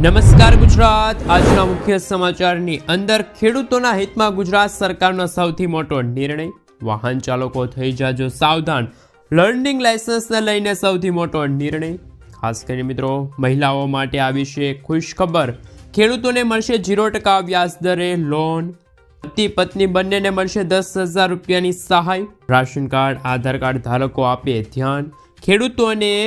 નમસ્કાર ગુજરાત। આજના મુખ્ય સમાચારની અંદર ખેડૂતોના હિતમાં ગુજરાત સરકારનો સૌથી મોટો નિર્ણય। વાહન ચાલકો થઈ જાજો સાવધાન। લર્નિંગ લાયસન્સને લઈને સૌથી મોટો નિર્ણય। ખાસ કરીને મિત્રો મહિલાઓ માટે આવી છે ખુશ ખબર। ખેડૂતોને મળશે 0% વ્યાજ દરે લોન। પતિ પત્ની બંનેને મળશે 10,000 રૂપિયાની સહાય। રાશન કાર્ડ આધાર કાર્ડ ધારકો આપે ધ્યાન। ખેડૂતોને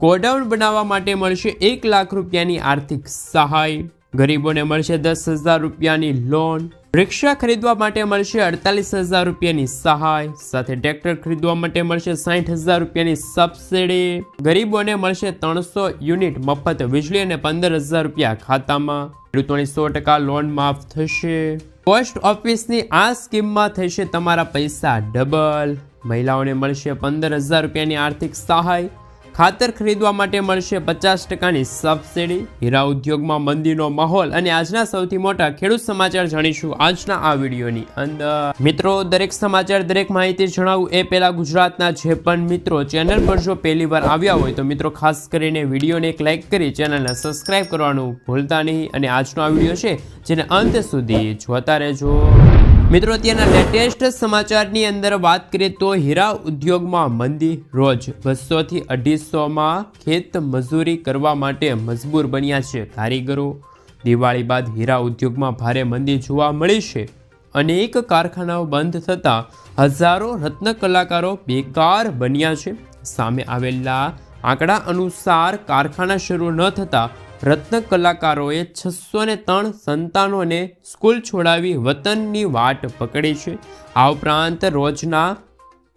ગોડાઉન બનાવવા માટે મળશે 1 લાખ રૂપિયાની આર્થિક સહાય। ગરીબોને મળશે 10,000 રૂપિયાની લોન। રિક્ષા ખરીદવા માટે મળશે 48,000 રૂપિયાની સહાય। સાથે ટ્રેક્ટર ખરીદવા માટે મળશે 60,000 રૂપિયાની સબસિડી। ગરીબોને મળશે 300 યુનિટ મફત વીજળી અને 15,000 રૂપિયા ખાતામાં। ખેડૂતોની 100% લોન માફ થશે। પોસ્ટ ઓફિસની આ સ્કીમમાં થશે તમારા પૈસા ડબલ। મહિલાઓને મળશે 15,000 રૂપિયાની આર્થિક સહાય। ખાતર ખરીદવા માટે મળશે 50%ની સબસિડી। હીરા ઉદ્યોગમાં મંદીનો માહોલ અને આજના સૌથી મોટા ખેડૂત સમાચાર જાણીશું આજના આ વિડીયોની અંદર। મિત્રો દરેક સમાચાર દરેક માહિતી જણાવું એ પહેલા ગુજરાતના જે પણ મિત્રો ચેનલ પર જો પહેલી વાર આવ્યા હોય તો મિત્રો ખાસ કરીને વિડીયોને એક લાઇક કરી ચેનલને સબસ્ક્રાઇબ કરવાનું ભૂલતા નહીં અને આજનો આ વિડીયો છે જેને અંત સુધી જોતા રહેજો। મિત્રો અત્યારના લેટેસ્ટ સમાચારની અંદર વાત કરીએ તો હીરા ઉદ્યોગમાં મંદી। રોજ 200 થી 250માં ખેત મજૂરી કરવા માટે મજબૂર બન્યા છે કારીગરો। દિવાળી બાદ હીરા ઉદ્યોગમાં ભારે મંદી જોવા મળી છે। અનેક કારખાનાઓ બંધ થતાં હજારો રત્ન કલાકારો બેકાર બન્યા છે। સામે આવેલા આંકડા અનુસાર કારખાના શરૂ ન થતાં રત્ન કલાકારોએ 603 સંતાનોને સ્કૂલ છોડાવી વતનની વાટ પકડી છે। આ ઉપરાંત રોજના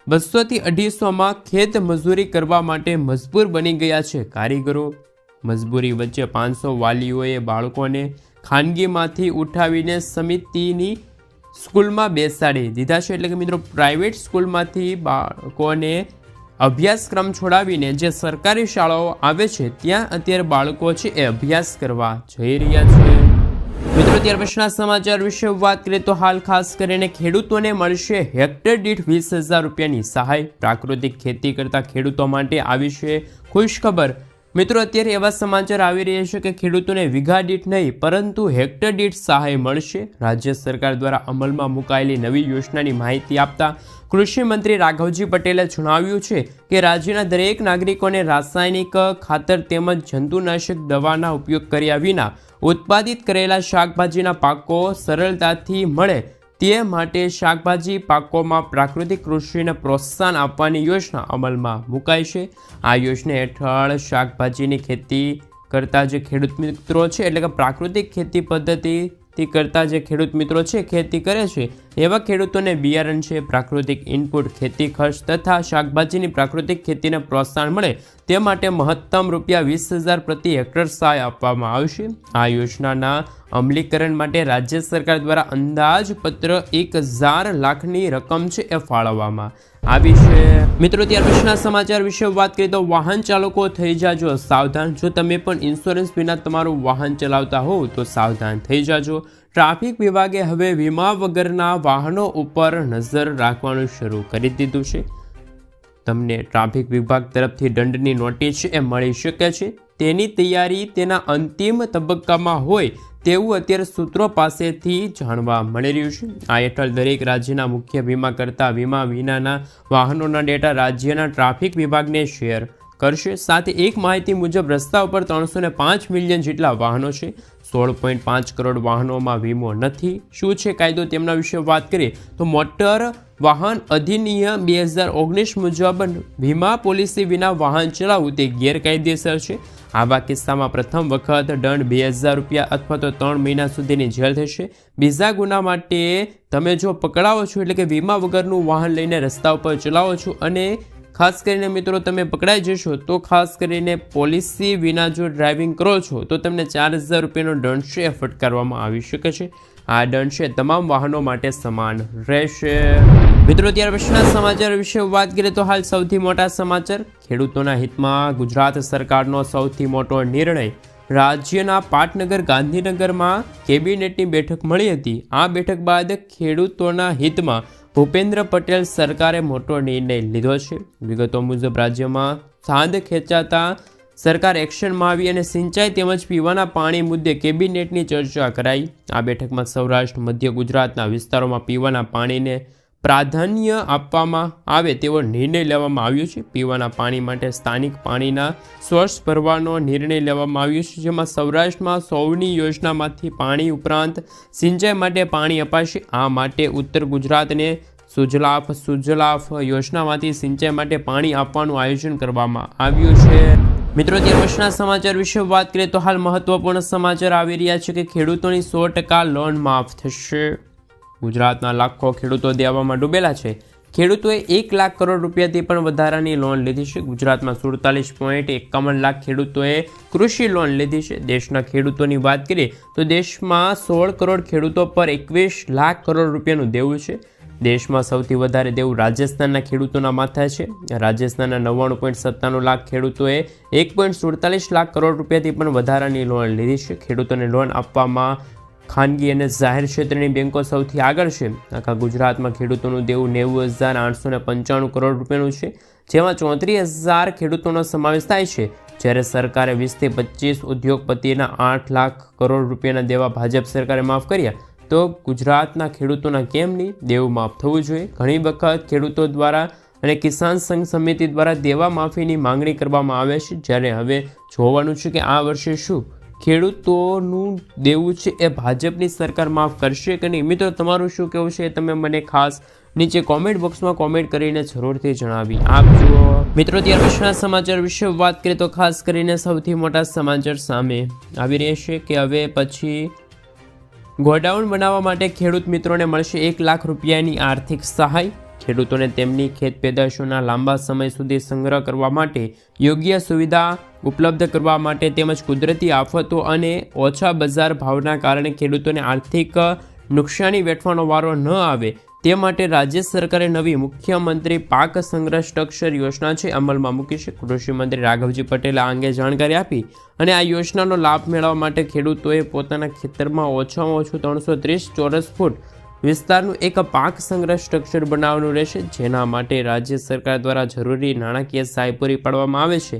200 થી 250માં ખેત મજૂરી કરવા માટે મજબૂર બની ગયા છે કારીગરો। મજબૂરી વચ્ચે 500 વાલીઓએ બાળકોને ખાનગીમાંથી ઉઠાવીને સમિતિની સ્કૂલમાં બેસાડી દીધા છે। એટલે કે મિત્રો પ્રાઇવેટ સ્કૂલમાંથી બાળકોને અભ્યાસક્રમ છોડાવીને જે સરકારી શાળાઓ આવે છે ત્યાં અત્યારે બાળકો છે એ અભ્યાસ કરવા જઈ રહ્યા છે। મિત્રો ત્યાર પછીના સમાચાર વિશે વાત કરીએ તો હાલ ખાસ કરીને ખેડૂતોને મળશે હેક્ટર દીઠ 20,000 રૂપિયાની સહાય। પ્રાકૃતિક ખેતી કરતા ખેડૂતો માટે આવી છે ખુશ ખબર। મિત્રો અત્યારે એવા સમાચાર આવી રહ્યા છે કે ખેડૂતોને વીઘા દીઠ નહીં પરંતુ હેક્ટર દીઠ સહાય મળશે। રાજ્ય સરકાર દ્વારા અમલમાં મુકાયેલી નવી યોજનાની માહિતી આપતા કૃષિ મંત્રી રાઘવજી પટેલે જણાવ્યું છે કે રાજ્યના દરેક નાગરિકોને રાસાયણિક ખાતર તેમજ જંતુનાશક દવાના ઉપયોગ કર્યા વિના ઉત્પાદિત કરેલા શાકભાજીના પાકો સરળતાથી મળે તે માટે શાકભાજી પાકોમાં પ્રાકૃતિક કૃષિને પ્રોત્સાહન આપવાની યોજના અમલમાં મુકાઈ છે। આ યોજના હેઠળ શાકભાજીની ખેતી કરતા જે ખેડૂત મિત્રો છે એટલે કે પ્રાકૃતિક ખેતી પદ્ધતિથી કરતા જે ખેડૂત મિત્રો છે ખેતી કરે છે એવા ખેડૂતોને બિયારણ છે પ્રાકૃતિક ઇનપુટ ખેતી ખર્ચ તથા શાકભાજીની પ્રાકૃતિક ખેતીને પ્રોત્સાહન મળે તે માટે મહત્તમ રૂપિયા 20,000 પ્રતિ હેક્ટર સહાય આપવામાં આવશે। આ યોજનાના અમલીકરણ માટે રાજ્ય સરકાર દ્વારા અંદાજપત્ર 1,000 લાખની રકમ છે એ ફાળવવામાં આવી છે। મિત્રો ત્યાર પછીના સમાચાર વિશે વાત કરીએ તો વાહન ચાલકો થઈ જાજો સાવધાન। જો તમે પણ ઇન્સ્યોરન્સ વિના તમારું વાહન ચલાવતા હોવ તો સાવધાન થઈ જાજો। ટ્રાફિક વિભાગે હવે વીમા વગરના વાહનો ઉપર નજર રાખવાનું શરૂ કરી દીધું છે। તમને ટ્રાફિક વિભાગ તરફથી દંડની નોટિસ એ મળી શકે છે। તેની તૈયારી તેના અંતિમ તબક્કામાં હોય તેવું અત્યારે સૂત્રો પાસેથી જાણવા મળી રહ્યું છે। આ હેઠળ દરેક રાજ્યના મુખ્ય વીમા કરતા વીમા વિનાના વાહનોના ડેટા રાજ્યના ટ્રાફિક વિભાગને શેર કરશે। સાથે એક માહિતી મુજબ રસ્તા ઉપર 305 મિલિયન જેટલા વાહનો છે। 16.5 કરોડ વાહનોમાં વીમો નથી। શું છે કાયદો તેમના વિશે વાત કરીએ તો મોટર વાહન અધિનિયમ 2019 મુજબ વીમા પોલિસી વિના વાહન ચલાવવું તે ગેરકાયદેસર છે। આવા કિસ્સામાં પ્રથમ વખત દંડ 2,000 રૂપિયા અથવા તો 3 મહિના સુધીની જેલ થશે। બીજા ગુના માટે તમે જો પકડાવો છો એટલે કે વીમા વગરનું વાહન લઈને રસ્તા ઉપર ચલાવો છો અને ખાસ કરીને મિત્રો તમે પકડાઈ જશો તો ખાસ કરીને પોલિસી વિના જો ડ્રાઇવિંગ કરો છો તો તમને 4,000 રૂપિયાનો દંડ છે ફટકારવામાં આવી શકે છે। આ દંડ છે તમામ વાહનો માટે સમાન રહેશે। મિત્રો ત્યાર પછીના સમાચાર વિશે વાત કરીએ તો હાલ સૌથી મોટા સમાચાર। ખેડૂતોના હિતમાં ગુજરાત સરકારનો સૌથી મોટો નિર્ણય। રાજ્યના પાટનગર ગાંધીનગરમાં કેબિનેટની બેઠક મળી હતી। આ બેઠક બાદ ખેડૂતોના હિતમાં ભૂપેન્દ્ર પટેલ સરકારે મોટો નિર્ણય લીધો છે। વિગતો મુજબ રાજ્યમાં સાંજ ખેંચાતા સરકાર એક્શનમાં આવી અને સિંચાઈ તેમજ પીવાના પાણી મુદ્દે કેબિનેટની ચર્ચા કરાઈ. આ બેઠકમાં સૌરાષ્ટ્ર, મધ્ય ગુજરાતના વિસ્તારોમાં પીવાના પાણીને પ્રાધાન્ય આપવામાં આવે તેવો નિર્ણય લેવામાં આવ્યો છે. પીવાના પાણી માટે સ્થાનિક પાણીના સોર્સ ભરવાનો નિર્ણય લેવામાં આવ્યો છે, જેમાં સૌરાષ્ટ્રમાં સૌની યોજનામાંથી પાણી ઉપરાંત સિંચાઈ માટે પાણી અપાશે. આ માટે ઉત્તર ગુજરાતને સુજલાફ યોજનામાંથી સિંચાઈ માટે પાણી આપવાનું આયોજન કરવામાં આવ્યું છે. મિત્રો, ત્યાર પછીના સમાચાર વિશે વાત કરીએ તો હાલ મહત્વપૂર્ણ સમાચાર આવી રહ્યા છે કે ખેડૂતોની 100% લોન માફ થશે. ગુજરાતના લાખો ખેડૂતો દેવામાં ડૂબેલા છે. ખેડૂતોએ 1 લાખ કરોડ રૂપિયાથી પણ વધારાની લોન લીધી છે. ગુજરાતમાં 47.51 લાખ ખેડૂતોએ કૃષિ લોન લીધી છે. દેશના ખેડૂતોની વાત કરીએ તો દેશમાં 16 કરોડ ખેડૂતો પર 21 લાખ કરોડ રૂપિયાનું દેવું છે. દેશમાં સૌથી વધારે દેવું રાજસ્થાનના ખેડૂતોના માથે છે. રાજસ્થાનના 99.97 લાખ ખેડૂતોએ 1.47 લાખ કરોડ રૂપિયાથી પણ વધારાની લોન લીધી છે. ખેડૂતોને લોન આપવામાં ખાનગી અને જાહેર ક્ષેત્રની બેન્કો સૌથી આગળ છે. આખા ગુજરાતમાં ખેડૂતોનું દેવું 90,895 કરોડ રૂપિયાનું છે, જેમાં 34,000 ખેડૂતોનો સમાવેશ થાય છે. જ્યારે સરકારે 20 થી 25 ઉદ્યોગપતિના 8 લાખ કરોડ રૂપિયાના દેવા ભાજપ સરકારે માફ કર્યા, તો ગુજરાતના ખેડૂતોના કેમ નહીં દેવું માફ થવું જોઈએ? ઘણી વખત ખેડૂતો દ્વારા અને કિસાન સંઘ સમિતિ દ્વારા દેવા માફીની માંગણી કરવામાં આવે છે. જ્યારે હવે જોવાનું છે કે આ વર્ષે શું ખેડૂતોનું દેવું છે એ ભાજપની સરકાર માફ કરશે કે નહીં. મિત્રો, તમારું શું કહેવું છે એ તમે મને ખાસ નીચે કોમેન્ટ બોક્સમાં કોમેન્ટ કરીને જરૂરથી જણાવી આપજો. મિત્રો, ત્યાર પછીના સમાચાર વિશે વાત કરીએ તો ખાસ કરીને સૌથી મોટા સમાચાર સામે આવી રહેશે કે હવે પછી ગોડાઉન બનાવવા માટે ખેડૂત મિત્રોને મળશે 1 લાખ રૂપિયાની આર્થિક સહાય. ખેડૂતોને તેમની ખેત પેદાશોના લાંબા સમય સુધી સંગ્રહ કરવા માટે યોગ્ય સુવિધા ઉપલબ્ધ કરવા માટે તેમજ કુદરતી આફતો અને ઓછા બજાર ભાવના કારણે ખેડૂતોને આર્થિક નુકસાની વેઠવાનો વારો ન આવે તે માટે રાજ્ય સરકારે નવી મુખ્યમંત્રી પાક સંગ્રહ સ્ટ્રક્ચર યોજના છે અમલમાં મૂકી છે. કૃષિ મંત્રી રાઘવજી પટેલે આ અંગે જાણકારી આપી અને આ યોજનાનો લાભ મેળવવા માટે ખેડૂતોએ પોતાના ખેતરમાં ઓછામાં ઓછું 330 ચોરસ ફૂટ વિસ્તારનું એક પાક સંગ્રહ સ્ટ્રક્ચર બનાવવાનું રહેશે, જેના માટે રાજ્ય સરકાર દ્વારા જરૂરી નાણાકીય સહાય પૂરી પાડવામાં આવે છે.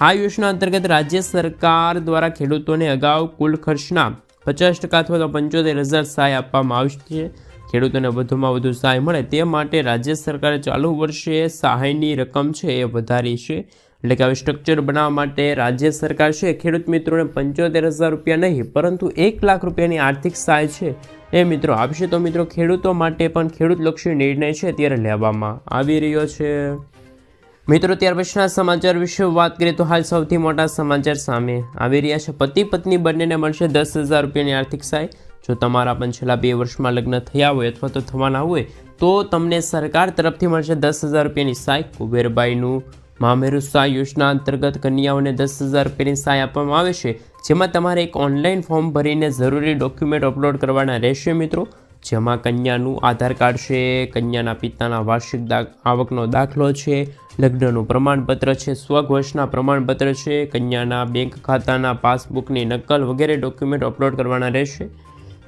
આ યોજના અંતર્ગત રાજ્ય સરકાર દ્વારા ખેડૂતોને અગાઉ કુલ ખર્ચના 50% અથવા તો 75,000 સહાય આપવામાં આવશે. ખેડૂતોને વધુમાં વધુ સહાય મળે તે માટે રાજ્ય સરકારે ચાલુ વર્ષે સહાયની રકમ છે એ વધારી છે. એટલે કે હવે સ્ટ્રક્ચર બનાવવા માટે રાજ્ય સરકાર છે ખેડૂત મિત્રોને 75,000 રૂપિયા નહીં પરંતુ 1 લાખ રૂપિયાની આર્થિક સહાય છે એ મિત્રો આપશે. તો મિત્રો, ખેડૂતો માટે પણ ખેડૂતલક્ષી નિર્ણય છે ત્યારે લેવામાં આવી રહ્યો છે. મિત્રો, ત્યાર પછીના સમાચાર વિશે વાત કરીએ તો હાલ સૌથી મોટા સમાચાર સામે આવી રહ્યા છે. પતિ પત્ની બંનેને મળશે 10,000 રૂપિયાની આર્થિક સહાય. જો તમારા પણ છેલ્લા 2 વર્ષમાં લગ્ન થયા હોય અથવા તો થવાના હોય તો તમને સરકાર તરફથી મળશે 10,000 રૂપિયાની સહાય. કુબેરબાઈનું મામેરું સહાય યોજના અંતર્ગત કન્યાઓને 10,000 રૂપિયાની સહાય આપવામાં આવે છે, જેમાં તમારે એક ઓનલાઈન ફોર્મ ભરીને જરૂરી ડોક્યુમેન્ટ અપલોડ કરવાના રહેશે મિત્રો. જેમાં કન્યાનું આધાર કાર્ડ છે, કન્યાના પિતાના વાર્ષિક આવકનો દાખલો છે, લગ્નનું પ્રમાણપત્ર છે, સ્વઘોષના પ્રમાણપત્ર છે, કન્યાના બેંક ખાતાના પાસબુકની નકલ વગેરે ડોક્યુમેન્ટ અપલોડ કરવાના રહેશે.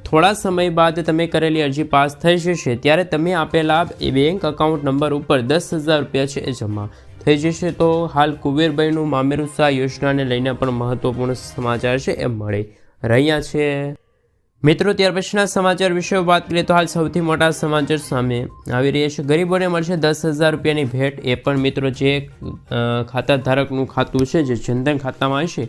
થોડા સમય બાદ તમે કરેલી અરજી પાસ થઈ જશે ત્યારે તમે આપેલા બેંક એકાઉન્ટ નંબર ઉપર 10,000 રૂપિયા છે એ જમા થઈ જશે. તો હાલ કુબેરબાઈનું મામેરું સહાય યોજનાને લઈને પણ મહત્વપૂર્ણ સમાચાર છે એ મળી રહ્યા છે. મિત્રો, ત્યાર પછીના સમાચાર વિશે વાત કરીએ તો હાલ સૌથી મોટા સમાચાર સામે આવી રહ્યા છે. ગરીબોને મળશે 10,000 રૂપિયાની ભેટ. એ પણ મિત્રો જે ખાતા ધારકનું ખાતું છે જે જનધન ખાતામાં હશે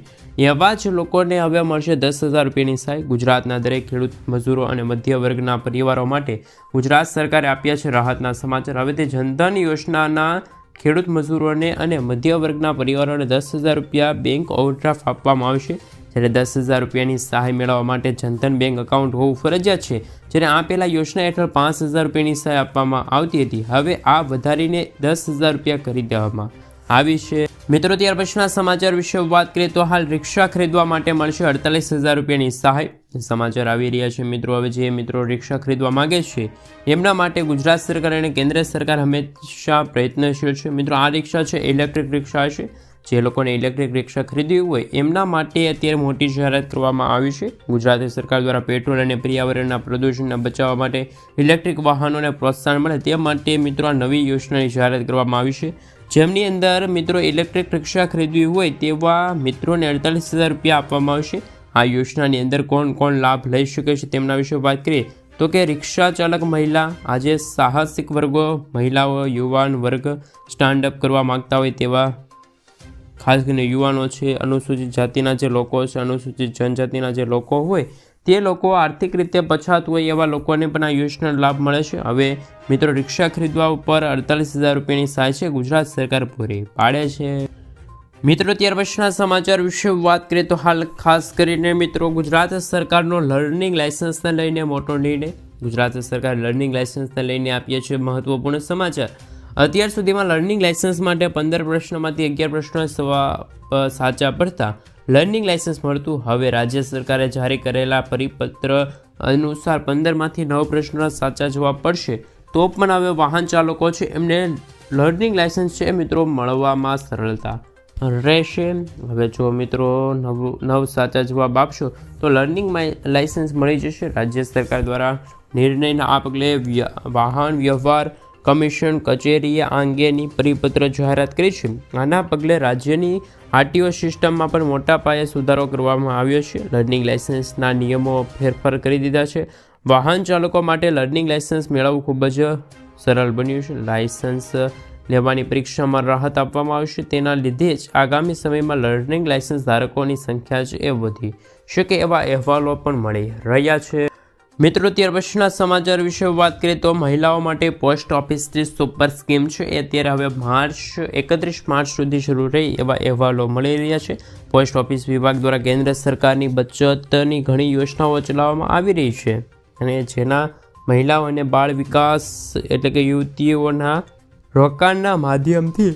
એવા જ લોકોને હવે મળશે 10,000 રૂપિયાની સહાય. ગુજરાતના દરેક ખેડૂત મજૂરો અને મધ્ય વર્ગના પરિવારો માટે ગુજરાત સરકારે આપ્યા છે રાહતના સમાચાર. હવે તે જનધન યોજનાના ખેડૂત મજૂરોને અને મધ્ય વર્ગના પરિવારોને 10,000 રૂપિયા બેંક ઓવરડ્રાફ્ટ આપવામાં આવશે. જ્યારે 10,000 રૂપિયાની સહાય મેળવવા માટે જનધન બેંક એકાઉન્ટ હોવું ફરજિયાત છે. જ્યારે આ પહેલાં યોજના હેઠળ 5,000 રૂપિયાની સહાય આપવામાં આવતી હતી. હવે આ વધારીને 10,000 રૂપિયા કરી દેવામાં આવી છે. મિત્રો, ત્યાર પછીના સમાચાર વિશે વાત કરીએ તો હાલ રિક્ષા ખરીદવા માટે મળશે 48,000 રૂપિયાની સહાય. સમાચાર આવી રહ્યા છે મિત્રો. હવે જે મિત્રો રિક્ષા ખરીદવા માગે છે એમના માટે ગુજરાત સરકાર અને કેન્દ્ર સરકાર હંમેશા પ્રયત્નશીલ છે. મિત્રો, આ રિક્ષા છે ઇલેક્ટ્રિક રિક્ષા છે. જે લોકોને ઇલેક્ટ્રિક રિક્ષા ખરીદવી હોય એમના માટે અત્યારે મોટી જાહેરાત કરવામાં આવી છે. ગુજરાત સરકાર દ્વારા પેટ્રોલ અને પર્યાવરણના પ્રદૂષણને બચાવવા માટે ઇલેક્ટ્રિક વાહનોને પ્રોત્સાહન મળે તે માટે મિત્રો આ નવી યોજનાની જાહેરાત કરવામાં આવી છે. જેમની અંદર મિત્રો ઇલેક્ટ્રિક રિક્ષા ખરીદવી હોય તેવા મિત્રોને 48,000 રૂપિયા આપવામાં આવશે। આ યોજનાની અંદર કોણ કોણ લાભ લઈ શકે છે તેમના વિશે વાત કરીએ તો કે રિક્ષા ચાલક મહિલા, આજે સાહસિક વર્ગો, મહિલાઓ, યુવાન વર્ગ, સ્ટાન્ડ અપ કરવા માંગતા હોય તેવા ખાસ કરીને યુવાનો છે, અનુસૂચિત જાતિના જે લોકો છે, અનુસૂચિત જનજાતિના જે લોકો હોય તે લોકો, આર્થિક રીતે પછાત હોય એવા લોકોને પણ આ યોજનાનો લાભ મળે છે। હવે મિત્રો રિક્ષા ખરીદવા ઉપર 48,000 રૂપિયાની સહાય છે ગુજરાત સરકાર પૂરી પાડે છે। મિત્રો ત્યાર પછીના સમાચાર વિશે વાત કરીએ તો હાલ ખાસ કરીને મિત્રો ગુજરાત સરકારનો લર્નિંગ લાયસન્સને લઈને મોટો નિર્ણય। ગુજરાત સરકાર લર્નિંગ લાયસન્સને લઈને આપીએ છીએ મહત્વપૂર્ણ સમાચાર। અત્યાર સુધીમાં લર્નિંગ લાયસન્સ માટે 15 પ્રશ્નોમાંથી 11 પ્રશ્નો સાચા પડતા લર્નિંગ લાયસન્સ મળતું। હવે રાજ્ય સરકારે જારી કરેલા પરિપત્ર અનુસાર 15માંથી 9 પ્રશ્નોના સાચા જવાબ પડશે તો પણ હવે વાહન ચાલકો છે એમને લર્નિંગ લાયસન્સ છે મિત્રો મળવામાં સરળતા રહેશે। હવે જો મિત્રો 9 સાચા જવાબ આપશો તો લર્નિંગ લાયસન્સ મળી જશે। રાજ્ય સરકાર દ્વારા નિર્ણયના આ પગલે વાહન વ્યવહાર કમિશન કચેરીએ આ અંગેની પરિપત્ર જાહેરાત કરી છે। આના પગલે રાજ્યની આરટીઓ સિસ્ટમમાં પણ મોટા પાયે સુધારો કરવામાં આવ્યો છે। લર્નિંગ લાયસન્સના નિયમો ફેરફાર કરી દીધા છે। વાહન ચાલકો માટે લર્નિંગ લાયસન્સ મેળવવું ખૂબ જ સરળ બન્યું છે। લાયસન્સ લેવાની પરીક્ષામાં રાહત આપવામાં આવશે। તેના લીધે જ આગામી સમયમાં લર્નિંગ લાયસન્સ ધારકોની સંખ્યા છે એ વધી શકે એવા અહેવાલો પણ મળી રહ્યા છે। મિત્રો ત્યાર પછીના સમાચાર વિશે વાત કરીએ તો મહિલાઓ માટે પોસ્ટ ઓફિસની સુપર સ્કીમ છે એ અત્યારે હવે 31 માર્ચ સુધી શરૂ રહી એવા અહેવાલો મળી રહ્યા છે। પોસ્ટ ઓફિસ વિભાગ દ્વારા કેન્દ્ર સરકારની બચતની ઘણી યોજનાઓ ચલાવવામાં આવી રહી છે અને જેના મહિલાઓ અને બાળ વિકાસ એટલે કે યુવતીઓના રોકાણના માધ્યમથી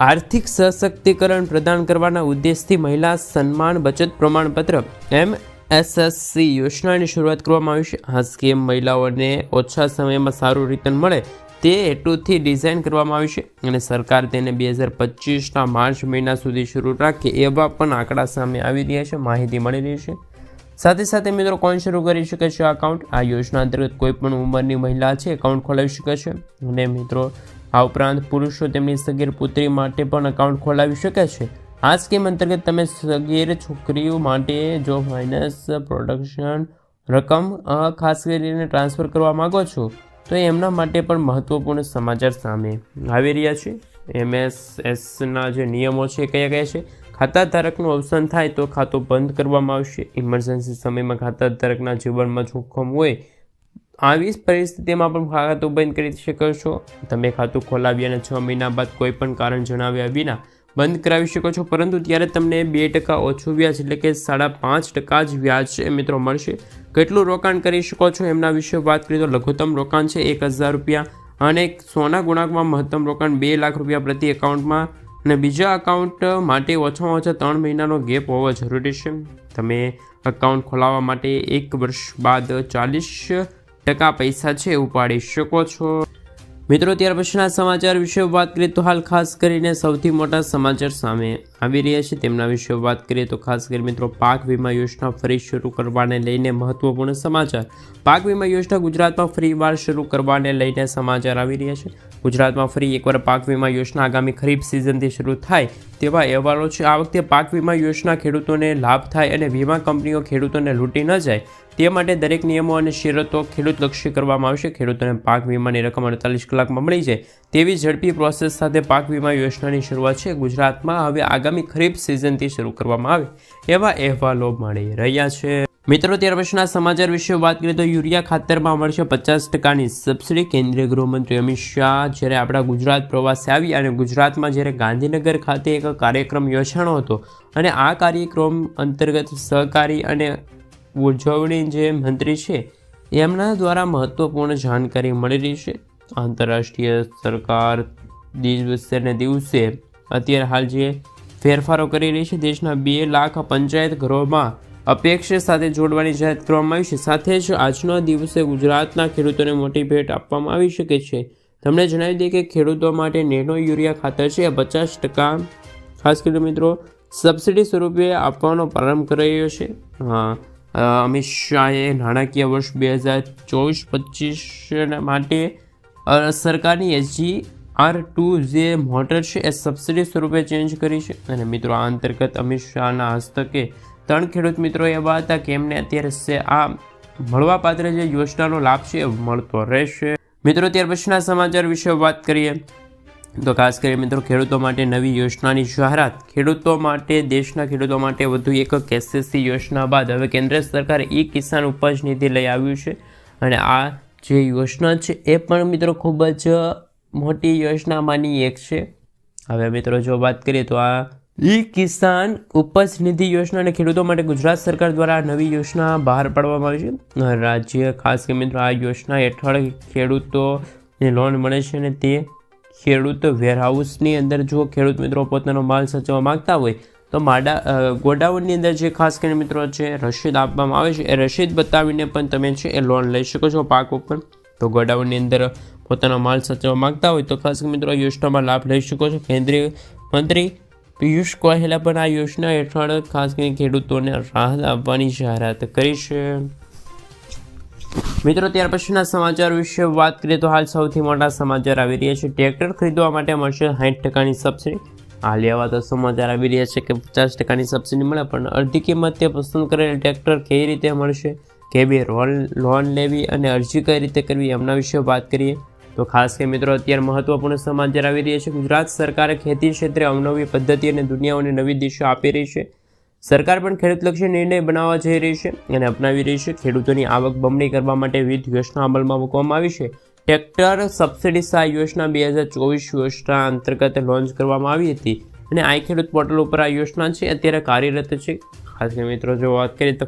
આર્થિક સશક્તિકરણ પ્રદાન કરવાના ઉદ્દેશથી મહિલા સન્માન બચત પ્રમાણપત્ર MSSC યોજનાની શરૂઆત કરવામાં આવી છે। આ સ્કીમ મહિલાઓને ઓછા સમયમાં સારું રિટર્ન મળે તે હેતુથી ડિઝાઇન કરવામાં આવી છે અને સરકાર તેને 2025ના માર્ચ મહિના સુધી શરૂ રાખે એવા પણ આંકડા સામે આવી રહ્યા છે, માહિતી મળી રહી છે। સાથે સાથે મિત્રો કોણ શરૂ કરી શકે છે એકાઉન્ટ? આ યોજના અંતર્ગત કોઈ પણ ઉંમરની મહિલા છે એકાઉન્ટ ખોલાવી શકે છે અને મિત્રો આ ઉપરાંત પુરુષો તેમની સગીર પુત્રી માટે પણ એકાઉન્ટ ખોલાવી શકે છે। આ સ્કીમ અંતર્ગત તમે સગીર છોકરીઓ માટે જો માઇનસ પ્રોડક્શન રકમ ખાસ કરીને ટ્રાન્સફર કરવા માગો છો તો એમના માટે પણ મહત્વપૂર્ણ સમાચાર સામે આવી રહ્યા છે। MSSના જે નિયમો છે કયા કયા છે? ખાતા ધારકનું અવસાન થાય તો ખાતું બંધ કરવામાં આવશે। ઇમરજન્સી સમયમાં ખાતા ધારકના જીવનમાં જોખમ હોય આવી પરિસ્થિતિમાં પણ ખાતું બંધ કરી શકો છો। તમે ખાતું ખોલાવી અને 6 મહિના બાદ કોઈ પણ કારણ જણાવ્યા વિના બંધ કરાવી શકો છો, પરંતુ ત્યારે તમને 2% ઓછું વ્યાજ એટલે કે 5.5% જ વ્યાજ મિત્રો મળશે। કેટલું રોકાણ કરી શકો છો એમના વિશે વાત કરીએ તો લઘુત્તમ રોકાણ છે 1,000 રૂપિયા અને સોના ગુણાંકમાં મહત્તમ રોકાણ 2 લાખ રૂપિયા પ્રતિ એકાઉન્ટમાં અને બીજા એકાઉન્ટ માટે ઓછામાં ઓછા 3 મહિનાનો ગેપ હોવો જરૂરી છે। તમે એકાઉન્ટ ખોલાવવા માટે 1 વર્ષ બાદ 40% પૈસા છે ઉપાડી શકો છો। મિત્રો ત્યાર પછીના સમાચાર વિશે વાત કરીએ તો હાલ ખાસ કરીને સૌથી મોટા સમાચાર સામે આવી રહ્યા છે તેમના વિશે વાત કરીએ તો ખાસ કરીને મિત્રો પાક વીમા યોજના ફરી શરૂ કરવાને લઈને મહત્વપૂર્ણ સમાચાર। પાક વીમા યોજના ગુજરાતમાં ફરીવાર શરૂ કરવાને લઈને સમાચાર આવી રહ્યા છે। ગુજરાતમાં ફરી એકવાર પાક વીમા યોજના આગામી ખરીફ સિઝનથી શરૂ થાય તેવા અહેવાલો છે। આ વખતે પાક વીમા યોજના ખેડૂતોને લાભ થાય અને વીમા કંપનીઓ ખેડૂતોને લૂંટી ન જાય તે માટે દરેક નિયમો અને શરતો ખેડૂતલક્ષી કરવામાં આવશે। ખેડૂતોને પાક વીમાની રકમ 48 કલાકમાં મળી જાય તેવી ઝડપી પ્રોસેસ સાથે પાક વીમા યોજનાની શરૂઆત છે ગુજરાતમાં હવે આગામી ખરીફ સિઝનથી શરૂ કરવામાં આવે એવા અહેવાલો મળી રહ્યા છે। મિત્રો ત્યાર પછીના સમાચાર વિશે વાત કરીએ તો યુરિયા ખાતરમાં મળશે 50%ની સબસિડી। કેન્દ્રીય ગૃહમંત્રી અમિત શાહ જ્યારે આપણા ગુજરાત પ્રવાસે આવ્યા અને ગુજરાતમાં જ્યારે ગાંધીનગર ખાતે એક કાર્યક્રમ યોજાણો હતો અને આ કાર્યક્રમ અંતર્ગત સહકારી અને ઉજવણી જે મંત્રી છે એમના દ્વારા મહત્વપૂર્ણ જાણકારી મળી રહી છે। આંતરરાષ્ટ્રીય સરકાર દિવસે દિવસે અત્યારે હાલ જે ફેરફારો કરી રહી છે દેશના 2 લાખ પંચાયત ઘરોમાં અપેક્ષા સાથે જોડવાની જાહેરાત કરવામાં આવી છે। સાથે જ આજના દિવસે ગુજરાતના ખેડૂતોને મોટી ભેટ આપવામાં આવી શકે છે। તમને જણાવી દઈએ કે ખેડૂતો માટે નેનો યુરિયા ખાતર છે 50% ખાસ કરીને મિત્રો સબસિડી સ્વરૂપે આપવાનો પ્રારંભ કરાયો છે। અમિત શાહે નાણાકીય વર્ષ 2024-25 માટે સરકારની SGR2 જે મોટર છે એ સબસિડી સ્વરૂપે ચેન્જ કરી છે. અને મિત્રો આ અંતર્ગત અમિત શાહના હસ્તકે 3 ખેડૂત મિત્રો એવા હતા કે એમને અત્યારે આ મળવાપાત્ર જે યોજનાનો લાભ છે એ મળતો રહેશે. મિત્રો ત્યાર પછીના સમાચાર વિશે વાત કરીએ તો ખાસ કરી મિત્રો ખેડૂતો માટે નવી યોજનાની જાહેરાત. ખેડૂતો માટે દેશના ખેડૂતો માટે વધુ એક KCC યોજના બાદ હવે કેન્દ્ર સરકારે કિસાન ઉપજ નિધિ લઈ આવ્યું છે. અને આ જે યોજના છે એ પણ મિત્રો ખૂબ જ મોટી યોજનામાંની એક છે. હવે મિત્રો જો વાત કરીએ તો આ કિસાન ઉપજ નિધિ યોજનાને ખેડૂતો માટે ગુજરાત સરકાર દ્વારા નવી યોજના બહાર પાડવામાં આવી છે. રાજ્ય ખાસ કરી મિત્રો આ યોજના હેઠળ ખેડૂતોને લોન મળે છે અને તે ખેડૂત વેરહાઉસની અંદર જો ખેડૂત મિત્રો પોતાનો માલ સાચવવા માંગતા હોય તો ગોડાઉનની અંદર જે ખાસ કરીને મિત્રો છે રસીદ આપવામાં આવે છે એ રસીદ બતાવીને પણ તમે છે એ લોન લઈ શકો છો પાક ઉપર. તો ગોડાઉનની અંદર પોતાનો માલ સાચવવા માંગતા હોય તો ખાસ મિત્રો યોજનામાં લાભ લઈ શકો છો. કેન્દ્રીય મંત્રી પિયુષ ગોયલે પણ આ યોજના હેઠળ ખાસ કરીને ખેડૂતોને રાહત આપવાની જાહેરાત કરી છે. મિત્રો ત્યાર પછીના સમાચાર વિશે વાત કરીએ તો હાલ સૌથી મોટા સમાચાર આવી રહ્યા છે. ટ્રેક્ટર ખરીદવા માટે મળશે 60% સબસિડી. હાલ એવા તો સમાચાર આવી રહ્યા છે કે 50% સબસિડી મળે, પણ અડધી કિંમતે પસંદ કરેલ ટ્રેક્ટર કઈ રીતે મળશે, કેવી લોન લેવી અને અરજી કઈ રીતે કરવી એમના વિશે વાત કરીએ તો ખાસ કરી મિત્રો અત્યારે મહત્વપૂર્ણ સમાચાર આવી રહ્યા છે. ગુજરાત સરકારે ખેતી ક્ષેત્રે અવનવી પદ્ધતિ અને દુનિયાઓને નવી દિશા આપી રહી છે. સરકાર પણ ખેડૂતલક્ષી નિર્ણય બનાવવા જઈ રહી છે અને અપનાવી રહી છે. ખેડૂતોની આવક બમણી કરવા માટે વિવિધ યોજના અમલમાં મૂકવામાં આવી છે. ટ્રેક્ટર સબસિડી સહાય યોજના 2024 યોજના અંતર્ગત લોન્ચ કરવામાં આવી હતી અને આઈ ખેડૂત પોર્ટલ ઉપર આ યોજના છે અત્યારે કાર્યરત છે. ખાસ કરી મિત્રો જો વાત કરીએ તો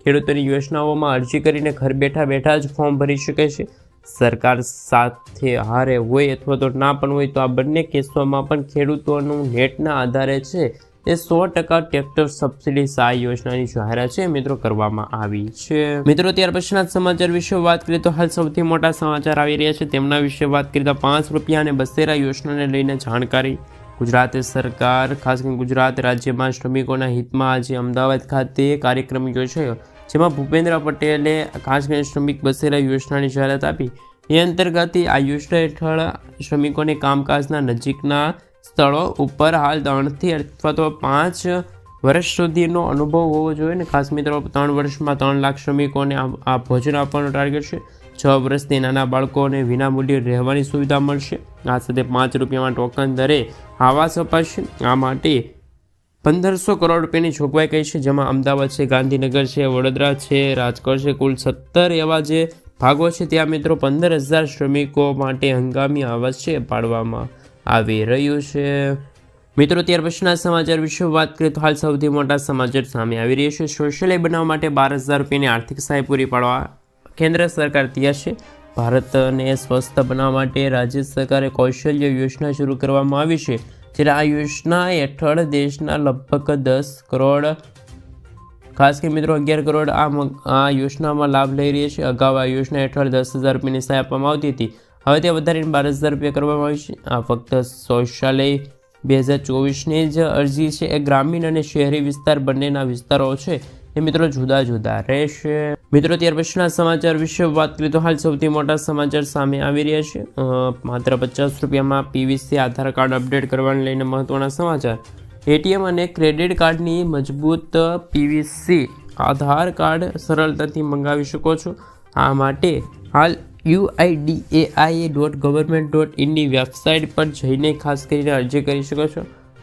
ખેડૂતોની યોજનાઓમાં અરજી કરીને ઘર બેઠા જ ફોર્મ ભરી શકે છે. સરકાર સાથે હારે હોય અથવા તો ના પણ હોય તો આ બંને કેસોમાં પણ ખેડૂતોનું નેટના આધારે છે એ 100% ટ્રેક્ટર સબસિડી સહાય યોજનાની જાહેરાત છે મિત્રો કરવામાં આવી છે. મિત્રો ત્યાર પછીના સમાચાર વિશે વાત કરીએ તો હાલ સૌથી મોટા સમાચાર આવી રહ્યા છે તેમના વિશે વાત કરીએ તો ₹5 અને બસેરા યોજનાને લઈને જાણકારી. ગુજરાત સરકાર ખાસ કરીને ગુજરાત રાજ્યમાં શ્રમિકોના હિતમાં આજે અમદાવાદ ખાતે કાર્યક્રમ યોજાયો જેમાં ભૂપેન્દ્ર પટેલે ખાસ કરીને શ્રમિક બસેરા યોજનાની જાહેરાત આપી. એ અંતર્ગત આ યોજના હેઠળ શ્રમિકોને કામકાજના નજીકના સ્થળો ઉપર હાલ 3 થી અથવા તો 5 વર્ષ સુધીનો અનુભવ હોવો જોઈએ ને ખાસ મિત્રો 3 વર્ષમાં 3 લાખ શ્રમિકોને આ ભોજન આપવાનો ટાર્ગેટ છે. 6 વર્ષથી નાના બાળકોને વિનામૂલ્યે રહેવાની સુવિધા મળશે. આ સાથે ₹5 ટોકન દરે આવાસ અપાશે. આ માટે 1500 કરોડ રૂપિયાની જોગવાઈ કરી છે, જેમાં અમદાવાદ છે, ગાંધીનગર છે, વડોદરા છે, રાજકોટ છે, કુલ 17 એવા જે ભાગો છે ત્યાં મિત્રો 15,000 શ્રમિકો માટે હંગામી આવાસ છે પાડવામાં આવી રહ્યું છે. મિત્રો ત્યાર પછીના સમાચાર વિશે વાત કરીએ તો હાલ સૌથી મોટા સમાચાર સામે આવી રહ્યા છે. શૌચાલય બનાવવા માટે 12,000 રૂપિયાની આર્થિક સહાય પૂરી પાડવા કેન્દ્ર સરકાર તૈયાર છે. ભારતને સ્વસ્થ બનાવવા માટે રાજ્ય સરકારે કૌશલ્ય યોજના શરૂ કરવામાં આવી છે. જ્યારે આ યોજના હેઠળ દેશના લગભગ 10 કરોડ ખાસ કરી મિત્રો 11 કરોડ આ યોજનામાં લાભ લઈ રહી છે. અગાઉ આ યોજના હેઠળ 10,000 રૂપિયાની સહાય આપવામાં આવતી હતી. હવે તે વધારીને 12,000 રૂપિયા કરવામાં આવી છે. આ ફક્ત શૌચાલય 2024ની જ અરજી છે. એ ગ્રામીણ અને શહેરી વિસ્તાર બંનેના વિસ્તારો છે એ મિત્રો જુદા જુદા રહેશે. મિત્રો ત્યાર પછીના સમાચાર વિશે વાત કરીએ તો હાલ સૌથી મોટા સમાચાર સામે આવી રહ્યા છે. માત્ર 50 રૂપિયામાં PVC આધાર કાર્ડ અપડેટ કરવાને લઈને મહત્વના સમાચાર. ATM અને ક્રેડિટ કાર્ડની મજબૂત PVC આધાર કાર્ડ સરળતાથી મંગાવી શકો છો. આ માટે હાલ UIDAI.government.in ની વેબસાઇટ પર જઈને ખાસ કરીને અરજી કરી શકો છો.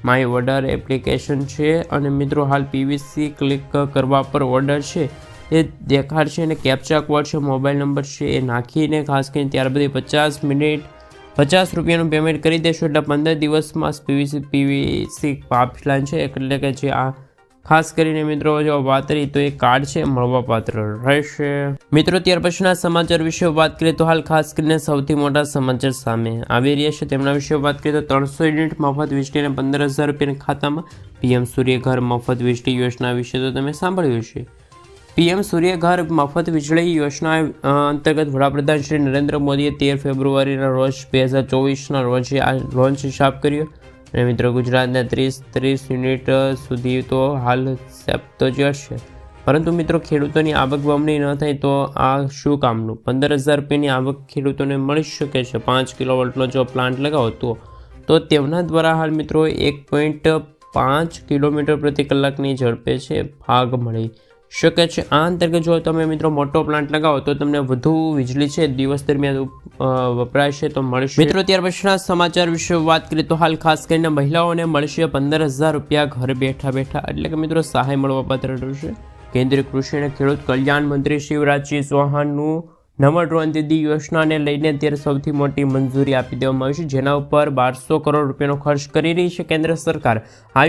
માય ઓર્ડર એપ્લિકેશન છે અને મિત્રો હાલ PVC ક્લિક કરવા પર ઓર્ડર છે એ દેખાડશે અને કેપ્ચા કોડ છે, મોબાઈલ નંબર છે એ નાખીને ખાસ કરીને ત્યારબાદ 50 રૂપિયાનું પેમેન્ટ કરી દેશો એટલે 15 દિવસમાં PVC પાઇપલાઇન છે એટલે કે જે આ ખાસ કરીને મિત્રો જો વાત કરી તો એ કાર્ડ છે મળવાપાત્ર રહેશે. મિત્રો ત્યાર પછીના સમાચાર વિશે વાત કરીએ તો હાલ ખાસ કરીને સૌથી મોટા સમાચાર સામે આવી રહ્યા છે તેમના વિશે વાત કરીએ તો 300 યુનિટ મફત વીજળી અને 15,000 રૂપિયાના ખાતામાં. PM સૂર્યઘર મફત વીજળી યોજના વિશે તો તમે સાંભળ્યું છે. PM સૂર્યઘર મફત વીજળી યોજના અંતર્ગત વડાપ્રધાન શ્રી નરેન્દ્ર મોદીએ 13 ફેબ્રુઆરીના રોજ 2024ના રોજ આ લોન્ચ હિસાબ કર્યો અને મિત્રો ગુજરાતના 30 યુનિટ સુધી તો હાલ સેપ તો જશે, પરંતુ મિત્રો ખેડૂતોની આવક બમણી ન થાય તો આ શું કામનું? 15,000 રૂપિયાની આવક ખેડૂતોને મળી શકે છે 5 કિલોવોલ્ટનો જો પ્લાન્ટ લગાવો તો તેમના દ્વારા હાલ મિત્રો 1.5 કિલોમીટર પ્રતિ કલાકની ઝડપે છે ભાગ મળી શકે છે. આ અંતર્ગત જો તમે મિત્રો મોટો પ્લાન્ટ લગાવો તો તમને વધુ વીજળી છે દિવસ દરમિયાન વપરાય છે તો મળશે. મિત્રો ત્યાર પછીના સમાચાર વિશે વાત કરીએ તો હાલ ખાસ કરીને મહિલાઓને મળશે 15,000 રૂપિયા ઘર બેઠા એટલે કે મિત્રો સહાય મળવાપાત્ર રહેશે. કેન્દ્રીય કૃષિ અને ખેડૂત કલ્યાણ મંત્રી શિવરાજસિંહ ચૌહાણનું નમો ડ્રોન દીદી યોજનાને લઈને અત્યારે સૌથી મોટી મંજૂરી આપી દેવામાં આવી છે, જેના ઉપર 1200 કરોડ રૂપિયાનો ખર્ચ કરી રહી છે કેન્દ્ર સરકાર. આ